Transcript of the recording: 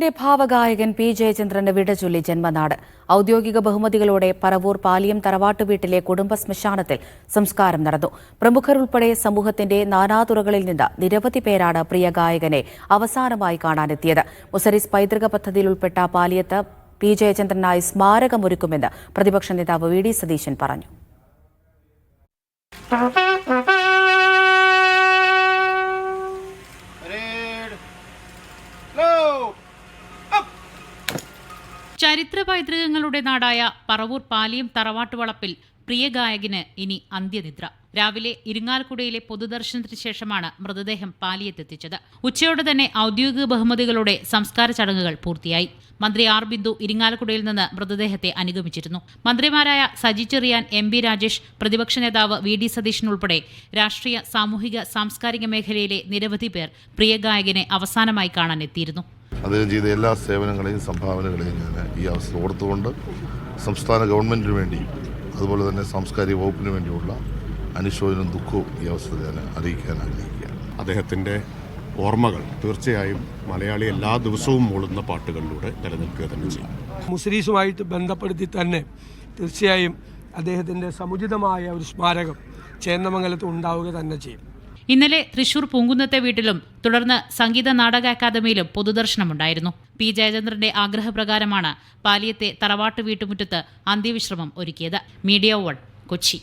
കേരളത്തിന്റെ ഭാവഗായകൻ പി ജയചന്ദ്രന് വിടചൊല്ലി ജന്മനാട്. ഔദ്യോഗിക ബഹുമതികളോടെ പറവൂർ പാലിയം തറവാട്ടുവീട്ടിലെ കുടുംബ ശ്മശാനത്തിൽ സംസ്കാരം നടന്നു. പ്രമുഖർ ഉൾപ്പെടെ സമൂഹത്തിന്റെ നാനാതുറകളിൽ നിന്ന് നിരവധി പേരാണ് പ്രിയ ഗായകനെ അവസാനമായി കാണാനെത്തിയത്. മുസരിസ് പൈതൃക പദ്ധതിയിൽ ഉൾപ്പെട്ട പാലിയത്ത് പി ജയചന്ദ്രനായി സ്മാരകമൊരുക്കുമെന്ന് പ്രതിപക്ഷ നേതാവ് വി ഡി സതീശൻ പറഞ്ഞു. ചരിത്ര പൈതൃകങ്ങളുടെ നാടായ പറവൂർ പാലിയം തറവാട്ടുവളപ്പിൽ പ്രിയ ഗായകന് ഇനി അന്ത്യനിദ്ര. രാവിലെ ഇരിങ്ങാലക്കുടയിലെ പൊതുദർശനത്തിന് ശേഷമാണ് മൃതദേഹം പാലിയത്തെത്തിച്ചത്. ഉച്ചയോടെ തന്നെ ഔദ്യോഗിക ബഹുമതികളോടെ സംസ്കാര ചടങ്ങുകൾ പൂർത്തിയായി. മന്ത്രി ആർ ബിന്ദു ഇരിങ്ങാലക്കുടയിൽ നിന്ന് മൃതദേഹത്തെ അനുഗമിച്ചിരുന്നു. മന്ത്രിമാരായ സജി ചെറിയാൻ, എം ബി രാജേഷ്, പ്രതിപക്ഷ നേതാവ് വി ഡി സതീശൻ ഉൾപ്പെടെ രാഷ്ട്രീയ, സാമൂഹിക, സാംസ്കാരിക മേഖലയിലെ നിരവധി പേർ പ്രിയ ഗായകനെ അവസാനമായി കാണാനെത്തിയിരുന്നു. അദ്ദേഹം ചെയ്ത എല്ലാ സേവനങ്ങളെയും സംഭാവനകളെയും ഞാൻ ഈ അവസരം ഓർത്തുകൊണ്ട് സംസ്ഥാന ഗവൺമെൻറ്റിന് വേണ്ടി അതുപോലെ തന്നെ സാംസ്കാരിക വകുപ്പിന് വേണ്ടിയുള്ള അനുശോചനവും ദുഃഖവും ഈ അവസരത്തിൽ ഞാൻ അറിയിക്കാൻ ആഗ്രഹിക്കുകയാണ്. അദ്ദേഹത്തിൻ്റെ ഓർമ്മകൾ തീർച്ചയായും മലയാളി എല്ലാ ദിവസവും മൂളുന്ന പാട്ടുകളിലൂടെ നിലനിൽക്കുക തന്നെ ചെയ്യും. മുസ്ലിസുമായിട്ട് ബന്ധപ്പെടുത്തി തന്നെ തീർച്ചയായും അദ്ദേഹത്തിൻ്റെ സമുചിതമായ ഒരു സ്മാരകം ചേന്നമംഗലത്ത് ഉണ്ടാവുക തന്നെ ചെയ്യും. ഇന്നലെ തൃശൂർ പൂങ്കുന്നത്തെ വീട്ടിലും തുടർന്ന് സംഗീത നാടക അക്കാദമിയിലും പൊതുദർശനമുണ്ടായിരുന്നു. പി ജയചന്ദ്രന്റെ ആഗ്രഹപ്രകാരമാണ് പാലിയത്തെ തറവാട്ട് വീട്ടുമുറ്റത്ത് അന്ത്യവിശ്രമം ഒരുക്കിയത്. മീഡിയ 1 കൊച്ചി.